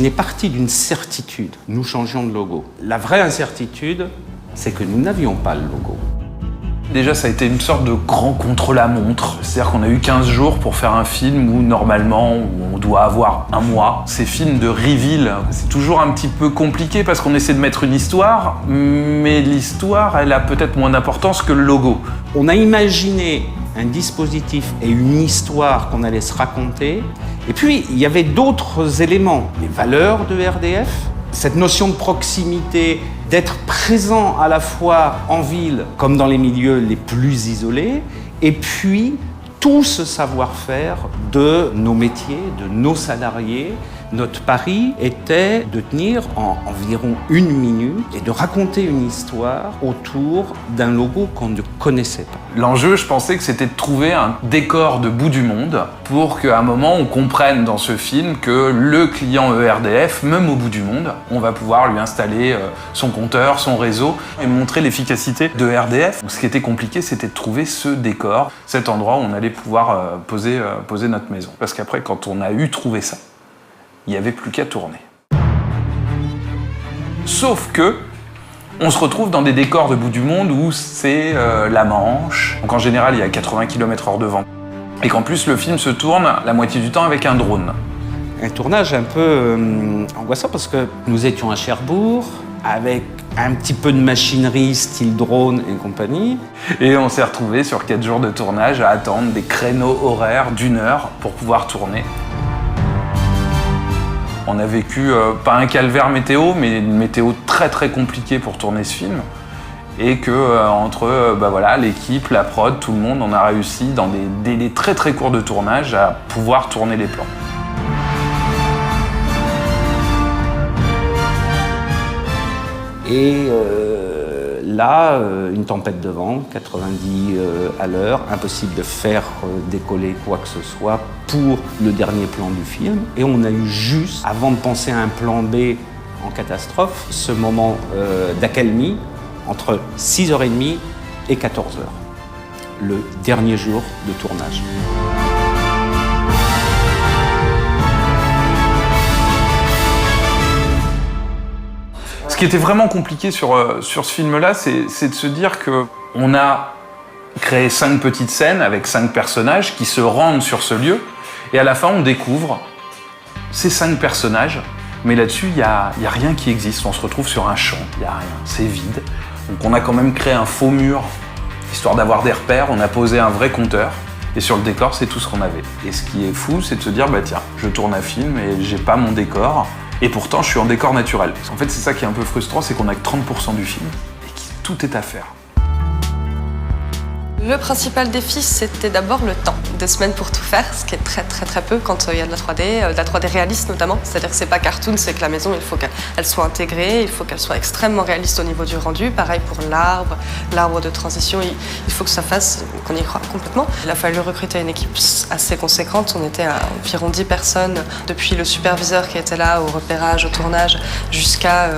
est parti d'une certitude. Nous changions de logo. La vraie incertitude, c'est que nous n'avions pas le logo. Déjà, ça a été une sorte de grand contre-la-montre. C'est-à-dire qu'on a eu 15 jours pour faire un film où, normalement, on doit avoir un mois. Ces films de reveal, c'est toujours un petit peu compliqué parce qu'on essaie de mettre une histoire, mais l'histoire, elle a peut-être moins d'importance que le logo. On a imaginé un dispositif et une histoire qu'on allait se raconter. Et puis, il y avait d'autres éléments. Les valeurs de RDF, cette notion de proximité, d'être présent à la fois en ville comme dans les milieux les plus isolés, et puis tout ce savoir-faire de nos métiers, de nos salariés. Notre pari était de tenir en environ 1 minute et de raconter une histoire autour d'un logo qu'on ne connaissait pas. L'enjeu, je pensais que c'était de trouver un décor de bout du monde pour qu'à un moment, on comprenne dans ce film que le client ERDF, même au bout du monde, on va pouvoir lui installer son compteur, son réseau et montrer l'efficacité de RDF. Donc, ce qui était compliqué, c'était de trouver ce décor, cet endroit où on allait pouvoir poser notre maison. Parce qu'après, quand on a eu trouvé ça, il n'y avait plus qu'à tourner. Sauf que, on se retrouve dans des décors de bout du monde où c'est la Manche. Donc en général, il y a 80 km/h de vent. Et qu'en plus, le film se tourne la moitié du temps avec un drone. Un tournage un peu angoissant parce que nous étions à Cherbourg avec un petit peu de machinerie style drone et compagnie. Et on s'est retrouvé sur 4 jours de tournage à attendre des créneaux horaires d'1 heure pour pouvoir tourner. On a vécu, pas un calvaire météo, mais une météo très très compliquée pour tourner ce film. Et que entre l'équipe, la prod, tout le monde, on a réussi dans des délais très très courts de tournage à pouvoir tourner les plans. Et là, une tempête de vent, 90 à l'heure, impossible de faire décoller quoi que ce soit pour le dernier plan du film. Et on a eu juste, avant de penser à un plan B en catastrophe, ce moment d'accalmie entre 6h30 et 14h, le dernier jour de tournage. Ce qui était vraiment compliqué sur ce film-là, c'est de se dire qu'on a créé 5 petites scènes avec 5 personnages qui se rendent sur ce lieu, et à la fin, on découvre ces 5 personnages, mais là-dessus, il n'y a rien qui existe. On se retrouve sur un champ, il n'y a rien, c'est vide. Donc on a quand même créé un faux mur, histoire d'avoir des repères, on a posé un vrai compteur, et sur le décor, c'est tout ce qu'on avait. Et ce qui est fou, c'est de se dire, tiens, je tourne un film et j'ai pas mon décor, et pourtant, je suis en décor naturel. En fait, c'est ça qui est un peu frustrant, c'est qu'on a que 30% du film et que tout est à faire. Le principal défi, c'était d'abord le temps. 2 semaines pour tout faire, ce qui est très très très peu quand il y a de la 3D réaliste notamment. C'est-à-dire que c'est pas cartoon, c'est que la maison, il faut qu'elle soit intégrée, il faut qu'elle soit extrêmement réaliste au niveau du rendu. Pareil pour l'arbre de transition, il faut que ça fasse, qu'on y croit complètement. Il a fallu recruter une équipe assez conséquente, on était à environ 10 personnes, depuis le superviseur qui était là au repérage, au tournage, jusqu'à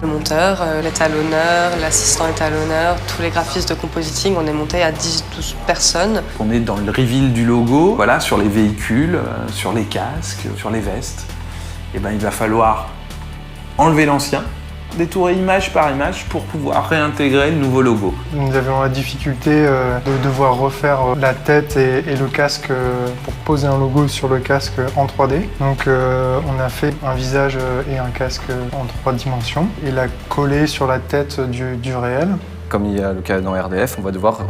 le monteur, l'étalonneur, l'assistant étalonneur, tous les graphistes de compositing, on est monté à 10-12 personnes. On est dans le reveal du logo, voilà, sur les véhicules, sur les casques, sur les vestes. Et il va falloir enlever l'ancien, détourer image par image pour pouvoir réintégrer le nouveau logo. Nous avions la difficulté de devoir refaire la tête et le casque pour poser un logo sur le casque en 3D. Donc on a fait un visage et un casque en 3 dimensions et l'a collé sur la tête du réel. Comme il y a le cas dans RDF, on va devoir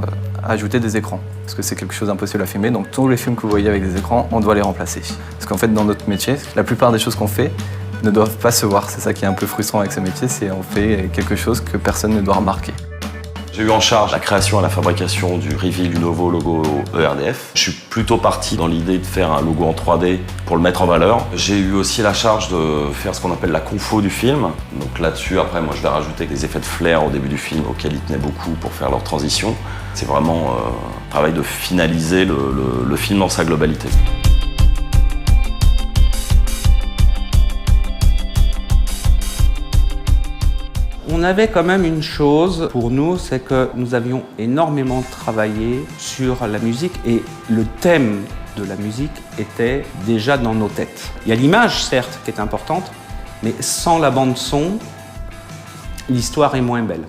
ajouter des écrans. Parce que c'est quelque chose d'impossible à filmer, donc tous les films que vous voyez avec des écrans, on doit les remplacer. Parce qu'en fait, dans notre métier, la plupart des choses qu'on fait ne doivent pas se voir. C'est ça qui est un peu frustrant avec ce métier, c'est qu'on fait quelque chose que personne ne doit remarquer. J'ai eu en charge la création et la fabrication du reveal du nouveau logo ERDF. Je suis plutôt parti dans l'idée de faire un logo en 3D pour le mettre en valeur. J'ai eu aussi la charge de faire ce qu'on appelle la confo du film. Donc là-dessus, après, moi, je vais rajouter des effets de flair au début du film auxquels ils tenaient beaucoup pour faire leur transition. C'est vraiment un travail de finaliser le film dans sa globalité. On avait quand même une chose pour nous, c'est que nous avions énormément travaillé sur la musique et le thème de la musique était déjà dans nos têtes. Il y a l'image, certes, qui est importante, Mais sans la bande-son, l'histoire est moins belle.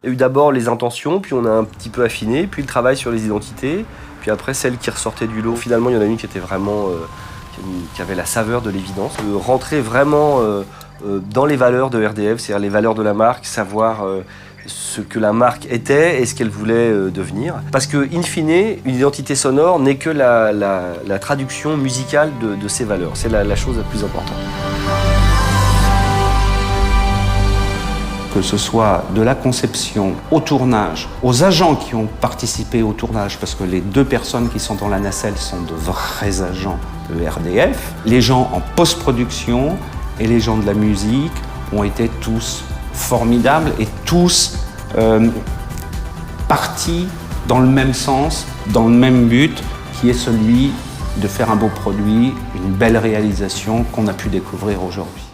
Il y a eu d'abord les intentions, puis on a un petit peu affiné, puis le travail sur les identités, puis après celles qui ressortaient du lot. Finalement, il y en a une qui était vraiment, qui avait la saveur de l'évidence. Rentrer vraiment dans les valeurs de RDF, c'est-à-dire les valeurs de la marque, savoir ce que la marque était et ce qu'elle voulait devenir. Parce que, in fine, une identité sonore n'est que la traduction musicale de ces valeurs. C'est la chose la plus importante. Que ce soit de la conception au tournage, aux agents qui ont participé au tournage, parce que les 2 personnes qui sont dans la nacelle sont de vrais agents de RDF, les gens en post-production et les gens de la musique ont été tous formidables et tous partis dans le même sens, dans le même but, qui est celui de faire un beau produit, une belle réalisation qu'on a pu découvrir aujourd'hui.